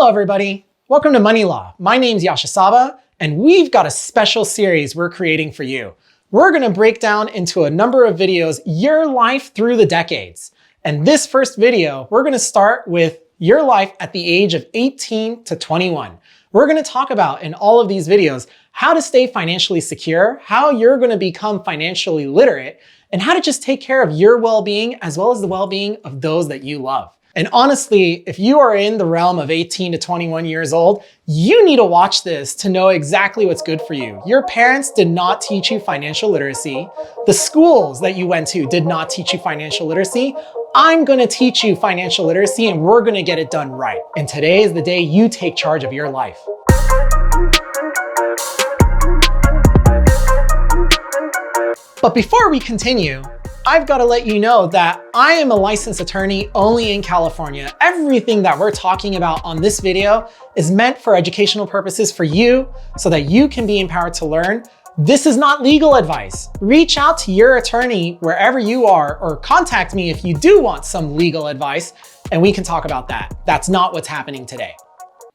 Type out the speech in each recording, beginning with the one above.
Hello, everybody. Welcome to Money Law. My name's Yashasaba, and we've got a special series we're creating for you. We're going to break down into a number of videos your life through the decades. And this first video, we're going to start with your life at the age of 18 to 21. We're going to talk about in all of these videos how to stay financially secure, how you're going to become financially literate, and how to just take care of your well-being as well as the well-being of those that you love. And honestly, if you are in the realm of 18 to 21 years old, you need to watch this to know exactly what's good for you. Your parents did not teach you financial literacy. The schools that you went to did not teach you financial literacy. I'm going to teach you financial literacy and we're going to get it done right. And today is the day you take charge of your life. But before we continue, I've got to let you know that I am a licensed attorney only in California. Everything that we're talking about on this video is meant for educational purposes for you so that you can be empowered to learn. This is not legal advice. Reach out to your attorney wherever you are or contact me if you do want some legal advice and we can talk about that. That's not what's happening today.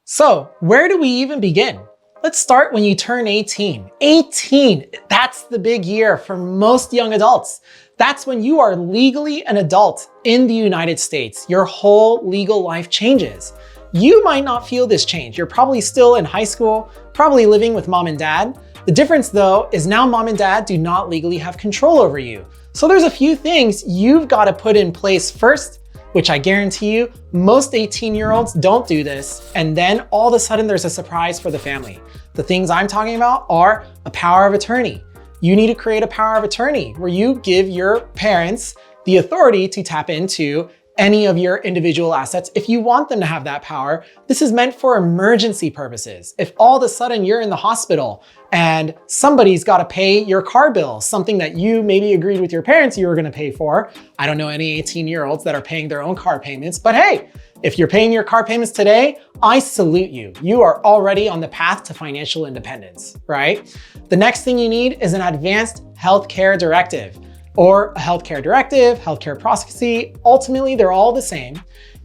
So where do we even begin? Let's start when you turn 18. 18, that's the big year for most young adults. That's when you are legally an adult in the United States. Your whole legal life changes. You might not feel this change. You're probably still in high school, probably living with mom and dad. The difference though is now mom and dad do not legally have control over you. So there's a few things you've got to put in place first, which I guarantee you, most 18-year-olds don't do this. And then all of a sudden there's a surprise for the family. The things I'm talking about are a power of attorney. You need to create a power of attorney where you give your parents the authority to tap into any of your individual assets if you want them to have that power. This is meant for emergency purposes. If all of a sudden you're in the hospital and somebody's got to pay your car bill, something that you maybe agreed with your parents you were going to pay for. I don't know any 18-year-olds that are paying their own car payments, but hey, if you're paying your car payments today, I salute you. You are already on the path to financial independence, right? The next thing you need is an advanced healthcare directive or a healthcare directive, healthcare processing. Ultimately, they're all the same.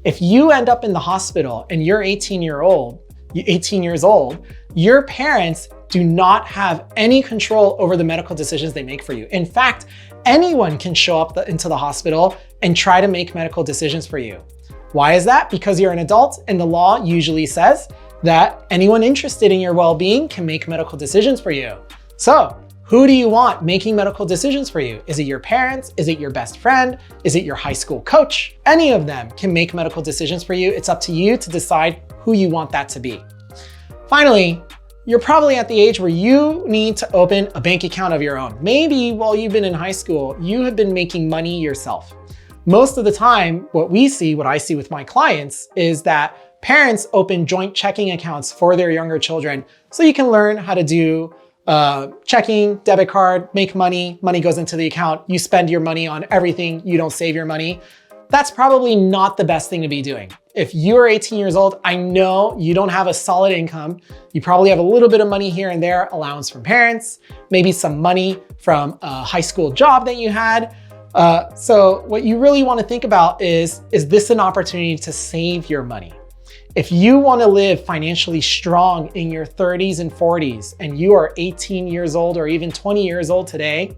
If you end up in the hospital and you're 18 years old, your parents do not have any control over the medical decisions they make for you. In fact, anyone can show up into the hospital and try to make medical decisions for you. Why is that? Because you're an adult and the law usually says that anyone interested in your well-being can make medical decisions for you. So who do you want making medical decisions for you? Is it your parents? Is it your best friend? Is it your high school coach? Any of them can make medical decisions for you. It's up to you to decide who you want that to be. Finally, you're probably at the age where you need to open a bank account of your own. Maybe while you've been in high school, you have been making money yourself. Most of the time, what I see with my clients is that parents open joint checking accounts for their younger children so you can learn how to do checking, debit card, make money, money goes into the account, you spend your money on everything, you don't save your money. That's probably not the best thing to be doing. If you're 18 years old, I know you don't have a solid income. You probably have a little bit of money here and there, allowance from parents, maybe some money from a high school job that you had. So what you really want to think about is this an opportunity to save your money? If you want to live financially strong in your 30s and 40s, and you are 18 years old or even 20 years old today,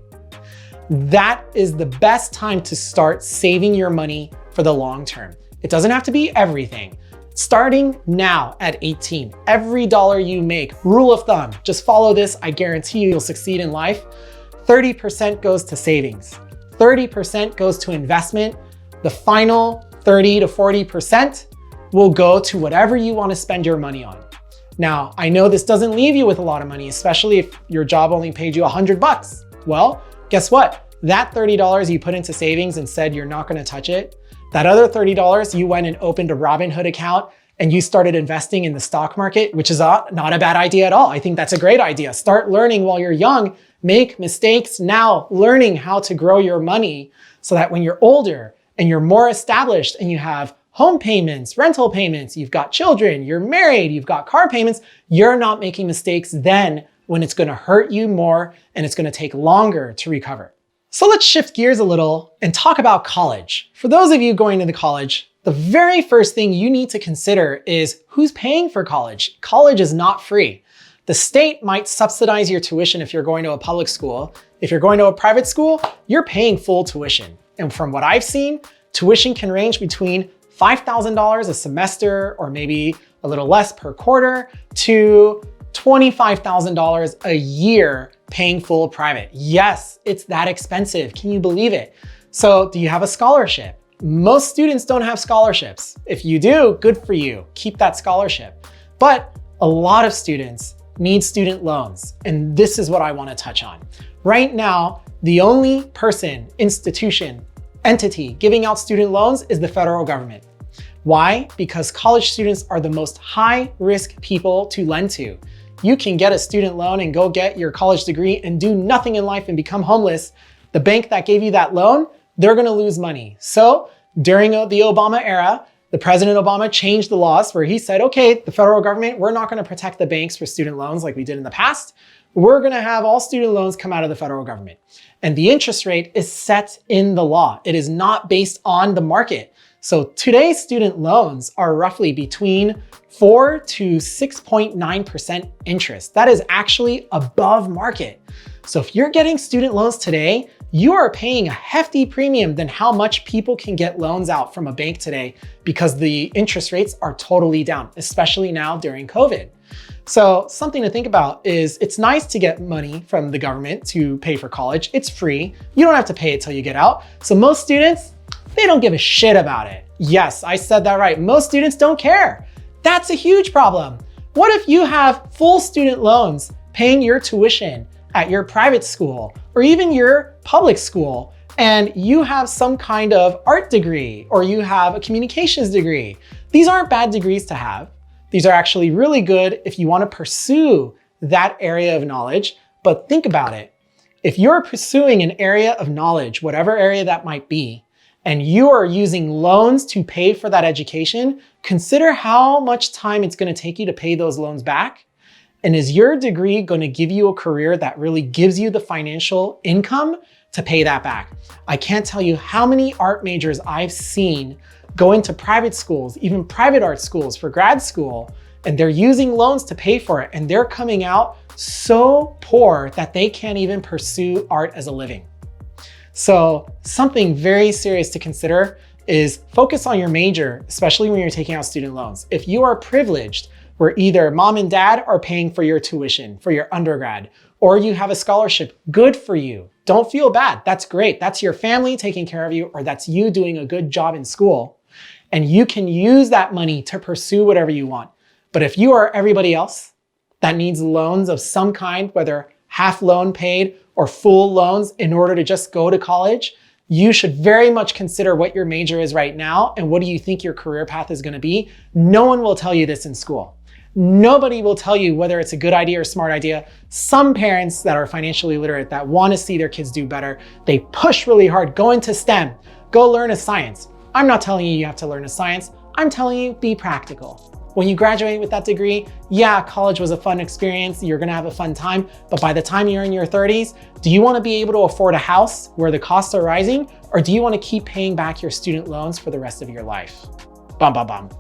that is the best time to start saving your money for the long term. It doesn't have to be everything. Starting now at 18, every dollar you make, rule of thumb, just follow this, I guarantee you'll succeed in life. 30% goes to savings. 30% goes to investment. The final 30 to 40% will go to whatever you want to spend your money on. Now, I know this doesn't leave you with a lot of money, especially if your job only paid you $100. Well, guess what? That $30 you put into savings and said you're not going to touch it, that other $30 you went and opened a Robinhood account and you started investing in the stock market, which is not a bad idea at all. I think that's a great idea. Start learning while you're young, make mistakes now, learning how to grow your money so that when you're older and you're more established and you have home payments, rental payments, you've got children, you're married, you've got car payments, you're not making mistakes then when it's going to hurt you more and it's going to take longer to recover. So let's shift gears a little and talk about college. For those of you going into college, The very first thing you need to consider is who's paying for college. College is not free. The state might subsidize your tuition if you're going to a public school. If you're going to a private school, you're paying full tuition. And from what I've seen, tuition can range between $5,000 a semester, or maybe a little less per quarter, to $25,000 a year paying full private. Yes, it's that expensive. Can you believe it? So do you have a scholarship? Most students don't have scholarships. If you do, good for you. Keep that scholarship. But a lot of students need student loans, and this is what I want to touch on. Right now, the only person, institution, entity giving out student loans is the federal government. Why? Because college students are the most high-risk people to lend to. You can get a student loan and go get your college degree and do nothing in life and become homeless. The bank that gave you that loan, they're gonna lose money. So during the Obama era, the President Obama changed the laws where he said, okay, the federal government, we're not gonna protect the banks for student loans like we did in the past. We're gonna have all student loans come out of the federal government. And the interest rate is set in the law. It is not based on the market. So today's student loans are roughly between 4 to 6.9% interest. That is actually above market. So if you're getting student loans today, you are paying a hefty premium than how much people can get loans out from a bank today, because the interest rates are totally down, especially now during COVID. So something to think about is it's nice to get money from the government to pay for college. It's free. You don't have to pay it till you get out. So most students, they don't give a shit about it. Yes, I said that right. Most students don't care. That's a huge problem. What if you have full student loans paying your tuition at your private school or even your public school, and you have some kind of art degree or you have a communications degree? These aren't bad degrees to have. These are actually really good if you want to pursue that area of knowledge. But think about it. If you're pursuing an area of knowledge, whatever area that might be, and you are using loans to pay for that education, consider how much time it's going to take you to pay those loans back. And is your degree going to give you a career that really gives you the financial income to pay that back? I can't tell you how many art majors I've seen go into private schools, even private art schools for grad school, and they're using loans to pay for it. And they're coming out so poor that they can't even pursue art as a living. So something very serious to consider is focus on your major, especially when you're taking out student loans. If you are privileged, where either mom and dad are paying for your tuition for your undergrad, or you have a scholarship, good for you. Don't feel bad. That's great. That's your family taking care of you, or that's you doing a good job in school. And you can use that money to pursue whatever you want. But if you are everybody else that needs loans of some kind, whether half loan paid or full loans in order to just go to college, you should very much consider what your major is right now and what do you think your career path is going to be. No one will tell you this in school. Nobody will tell you whether it's a good idea or smart idea. Some parents that are financially literate that want to see their kids do better, they push really hard, go into STEM, go learn a science. I'm not telling you you have to learn a science. I'm telling you be practical. When you graduate with that degree, yeah, college was a fun experience. You're gonna have a fun time, but by the time you're in your 30s, do you wanna be able to afford a house where the costs are rising? Or do you wanna keep paying back your student loans for the rest of your life? Bum, bum, bum.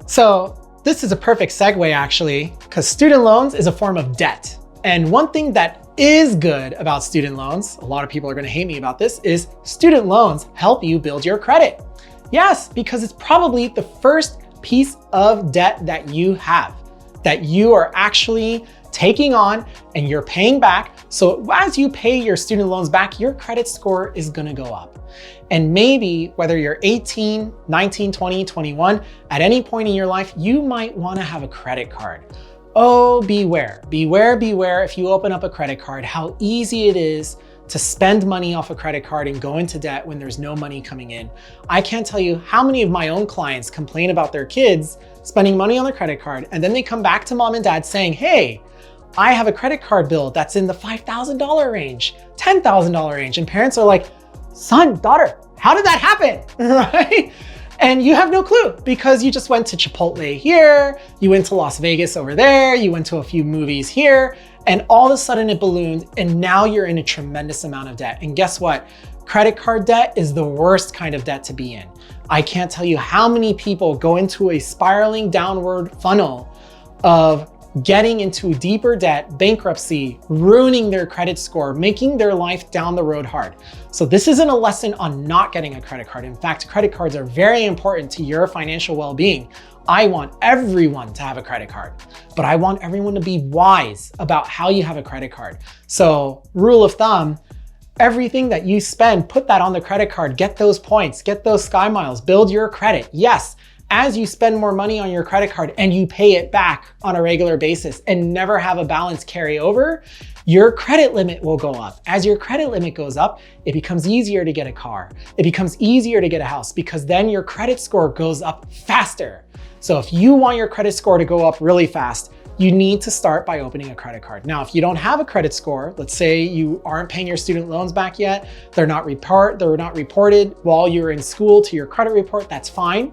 So this is a perfect segue actually, because student loans is a form of debt. And one thing that is good about student loans, a lot of people are gonna hate me about this, is student loans help you build your credit. Yes, because it's probably the first piece of debt that you have, that you are actually taking on and you're paying back. So as you pay your student loans back, your credit score is gonna go up. And maybe whether you're 18, 19, 20, 21, at any point in your life, you might wanna have a credit card. Oh, beware, beware, beware if you open up a credit card, how easy it is to spend money off a credit card and go into debt when there's no money coming in. I can't tell you how many of my own clients complain about their kids spending money on their credit card, and then they come back to mom and dad saying, hey, I have a credit card bill that's in the $5,000 range, $10,000 range. And parents are like, son, daughter, how did that happen, right? And you have no clue because you just went to Chipotle here, you went to Las Vegas over there, you went to a few movies here, and all of a sudden it ballooned and now you're in a tremendous amount of debt. And guess what? Credit card debt is the worst kind of debt to be in. I can't tell you how many people go into a spiraling downward funnel of getting into deeper debt, bankruptcy, ruining their credit score, making their life down the road hard. So this isn't a lesson on not getting a credit card. In fact, credit cards are very important to your financial well-being. I want everyone to have a credit card, but I want everyone to be wise about how you have a credit card. So rule of thumb, everything that you spend, put that on the credit card, get those points, get those Sky Miles, build your credit. Yes, as you spend more money on your credit card and you pay it back on a regular basis and never have a balance carry over, your credit limit will go up. As your credit limit goes up, it becomes easier to get a car. It becomes easier to get a house because then your credit score goes up faster. So if you want your credit score to go up really fast, you need to start by opening a credit card. Now, if you don't have a credit score, let's say you aren't paying your student loans back yet, they're not reported while you're in school to your credit report, that's fine.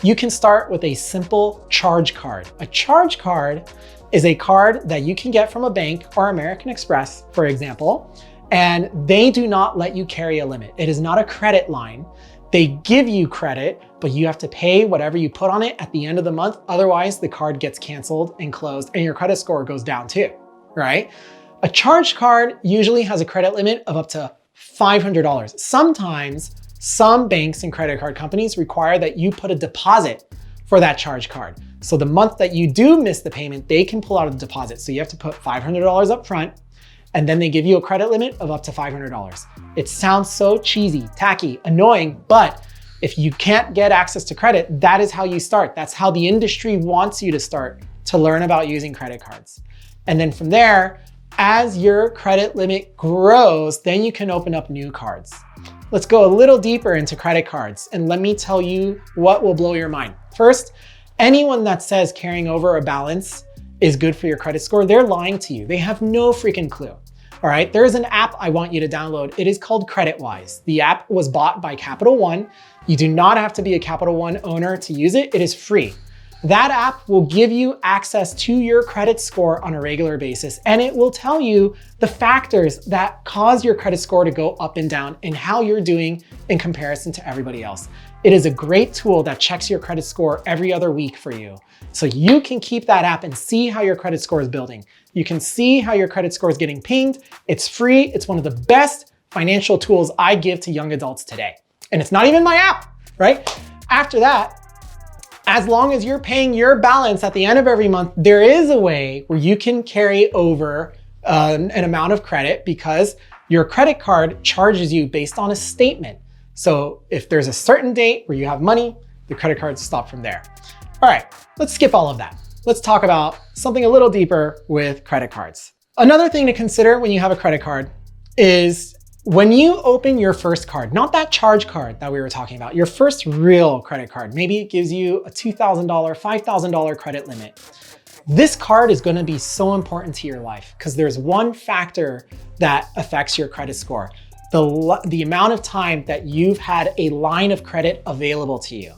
You can start with a simple charge card. A charge card is a card that you can get from a bank or American Express, for example, and they do not let you carry a limit. It is not a credit line. They give you credit, but you have to pay whatever you put on it at the end of the month. Otherwise, the card gets canceled and closed and your credit score goes down too, right? A charge card usually has a credit limit of up to $500. Sometimes some banks and credit card companies require that you put a deposit for that charge card. So the month that you do miss the payment, they can pull out a deposit. So you have to put $500 up front, and then they give you a credit limit of up to $500. It sounds so cheesy, tacky, annoying, but if you can't get access to credit, that is how you start. That's how the industry wants you to start to learn about using credit cards. And then from there, as your credit limit grows, then you can open up new cards. Let's go a little deeper into credit cards and let me tell you what will blow your mind. First, anyone that says carrying over a balance is good for your credit score, they're lying to you. They have no freaking clue. All right, there is an app I want you to download. It is called CreditWise. The app was bought by Capital One. You do not have to be a Capital One owner to use it. It is free. That app will give you access to your credit score on a regular basis, and it will tell you the factors that cause your credit score to go up and down and how you're doing in comparison to everybody else. It is a great tool that checks your credit score every other week for you. So you can keep that app and see how your credit score is building. You can see how your credit score is getting pinged. It's free. It's one of the best financial tools I give to young adults today. And it's not even my app, right? After that, as long as you're paying your balance at the end of every month, there is a way where you can carry over an amount of credit because your credit card charges you based on a statement. So if there's a certain date where you have money, the credit cards stop from there. All right, let's skip all of that. Let's talk about something a little deeper with credit cards. Another thing to consider when you have a credit card is when you open your first card, not that charge card that we were talking about, your first real credit card, maybe it gives you a $2,000, $5,000 credit limit. This card is gonna be so important to your life because there's one factor that affects your credit score, the amount of time that you've had a line of credit available to you.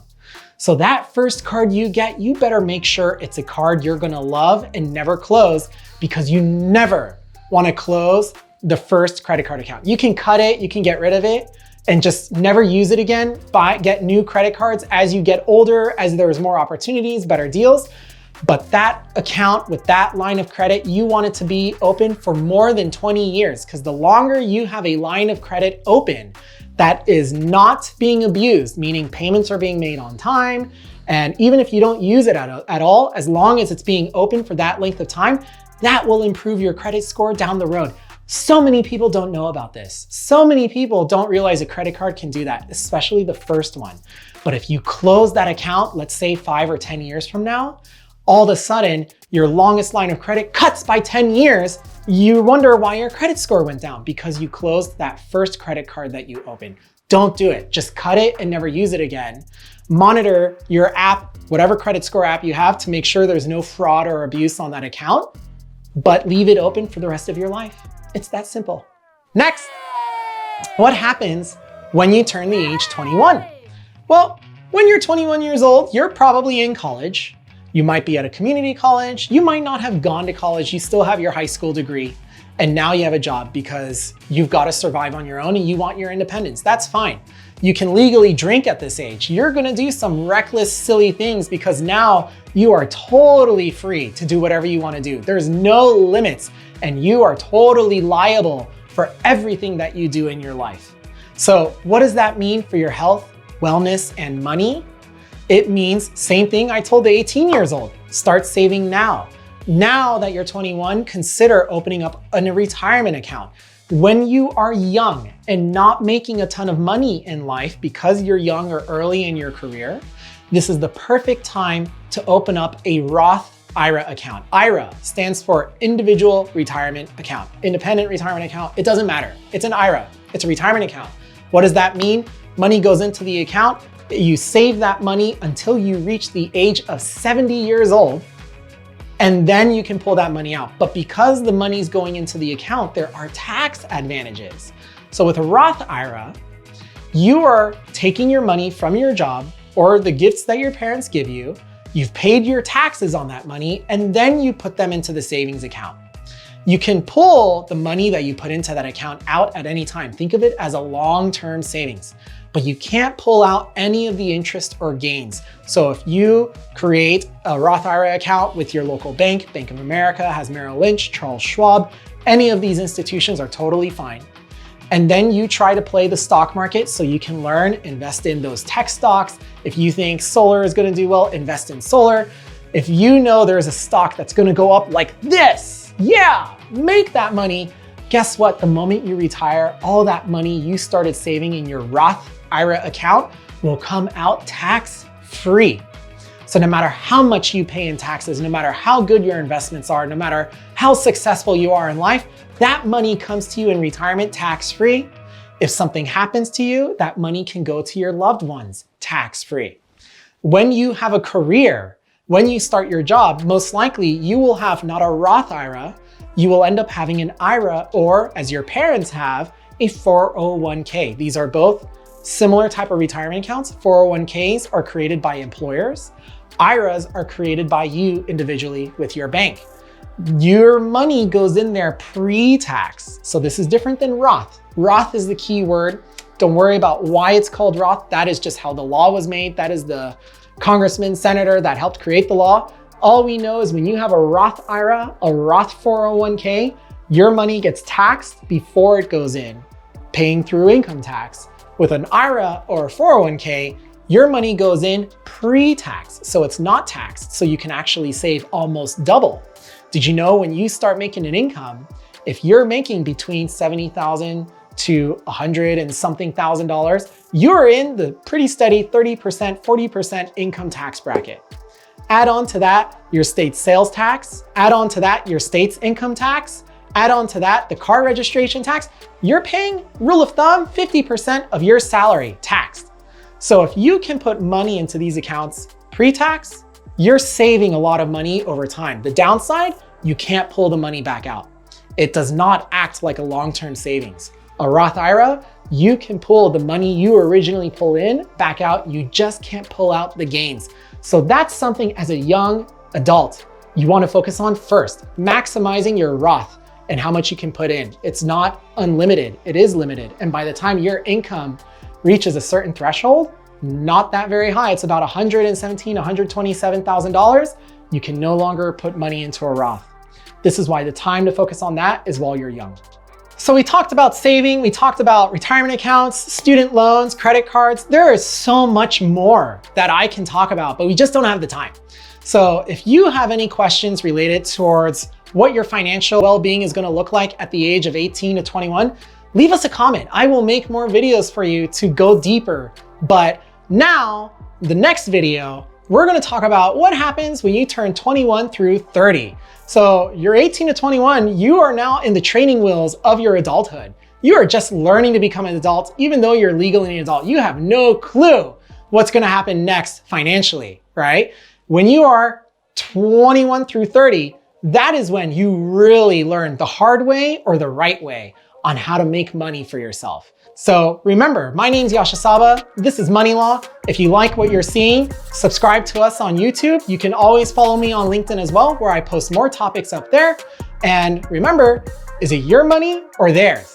So that first card you get, you better make sure it's a card you're gonna love and never close because you never wanna close the first credit card account. You can cut it, you can get rid of it and just never use it again. Get new credit cards as you get older, as there's more opportunities, better deals. But that account with that line of credit, you want it to be open for more than 20 years because the longer you have a line of credit open that is not being abused, meaning payments are being made on time, and even if you don't use it at all, as long as it's being open for that length of time, that will improve your credit score down the road. So many people don't know about this. So many people don't realize a credit card can do that, especially the first one. But if you close that account, let's say 5 or 10 years from now, all of a sudden, your longest line of credit cuts by 10 years. You wonder why your credit score went down because you closed that first credit card that you opened. Don't do it. Just cut it and never use it again. Monitor your app, whatever credit score app you have, to make sure there's no fraud or abuse on that account, but leave it open for the rest of your life. It's that simple. Next, what happens when you turn the age 21? Well, when you're 21 years old, you're probably in college. You might be at a community college. You might not have gone to college. You still have your high school degree. And now you have a job because you've got to survive on your own and you want your independence. That's fine. You can legally drink at this age. You're gonna do some reckless, silly things because now you are totally free to do whatever you wanna do. There's no limits, and you are totally liable for everything that you do in your life. So what does that mean for your health, wellness, and money? It means same thing I told the 18 years old. Start saving now. Now that you're 21, consider opening up a retirement account. When you are young and not making a ton of money in life because you're young or early in your career, this is the perfect time to open up a Roth IRA account. IRA stands for Individual Retirement Account. Independent Retirement Account, it doesn't matter. It's an IRA, it's a retirement account. What does that mean? Money goes into the account, you save that money until you reach the age of 70 years old, and then you can pull that money out. But because the money's going into the account, there are tax advantages. So with a Roth IRA, you are taking your money from your job or the gifts that your parents give you, you've paid your taxes on that money, and then you put them into the savings account. You can pull the money that you put into that account out at any time. Think of it as a long-term savings, but you can't pull out any of the interest or gains. So if you create a Roth IRA account with your local bank, Bank of America has Merrill Lynch, Charles Schwab, any of these institutions are totally fine. And then you try to play the stock market so you can learn, invest in those tech stocks. If you think solar is gonna do well, invest in solar. If you know there's a stock that's gonna go up like this, yeah, make that money. Guess what? The moment you retire, all that money you started saving in your Roth IRA account will come out tax-free. So no matter how much you pay in taxes, no matter how good your investments are, no matter how successful you are in life, that money comes to you in retirement tax-free. If something happens to you, that money can go to your loved ones tax-free. When you have a career, when you start your job, most likely you will have not a Roth IRA, you will end up having an IRA, or as your parents have, a 401k. These are both similar type of retirement accounts. 401ks are created by employers. IRAs are created by you individually with your bank. Your money goes in there pre-tax. So this is different than Roth. Roth is the key word. Don't worry about why it's called Roth. That is just how the law was made. That is the congressman, senator that helped create the law. All we know is when you have a Roth IRA, a Roth 401k, your money gets taxed before it goes in, paying through income tax. With an IRA or a 401k, your money goes in pre-tax, so it's not taxed, so you can actually save almost double. Did you know when you start making an income, if you're making between $70,000 to $100 and something thousand, you're in the pretty steady 30%, 40% income tax bracket. Add on to that your state's sales tax, add on to that your state's income tax, add on to that the car registration tax, you're paying, rule of thumb, 50% of your salary taxed. So if you can put money into these accounts pre-tax, you're saving a lot of money over time. The downside, you can't pull the money back out. It does not act like a long-term savings. A Roth IRA, you can pull the money you originally pulled in back out, you just can't pull out the gains. So that's something as a young adult you want to focus on first, maximizing your Roth and how much you can put in. It's not unlimited, it is limited. And by the time your income reaches a certain threshold, not that very high, it's about $117,000, $127,000, you can no longer put money into a Roth. This is why the time to focus on that is while you're young. So we talked about saving, we talked about retirement accounts, student loans, credit cards. There is so much more that I can talk about, but we just don't have the time. So if you have any questions related towards what your financial well-being is gonna look like at the age of 18 to 21, leave us a comment. I will make more videos for you to go deeper. But now, the next video, we're gonna talk about what happens when you turn 21 through 30. So you're 18 to 21, you are now in the training wheels of your adulthood. You are just learning to become an adult, even though you're legally an adult. You have no clue what's gonna happen next financially, right? When you are 21 through 30, that is when you really learn the hard way or the right way on how to make money for yourself. So remember, my name's Yasha Saba. This is Money Law. If you like what you're seeing, subscribe to us on YouTube. You can always follow me on LinkedIn as well, where I post more topics up there. And remember, is it your money or theirs?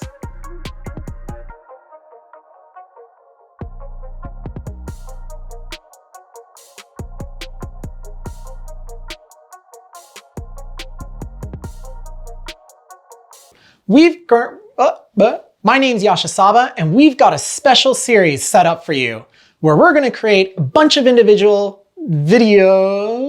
My name's Yasha Saba, and we've got a special series set up for you where we're going to create a bunch of individual videos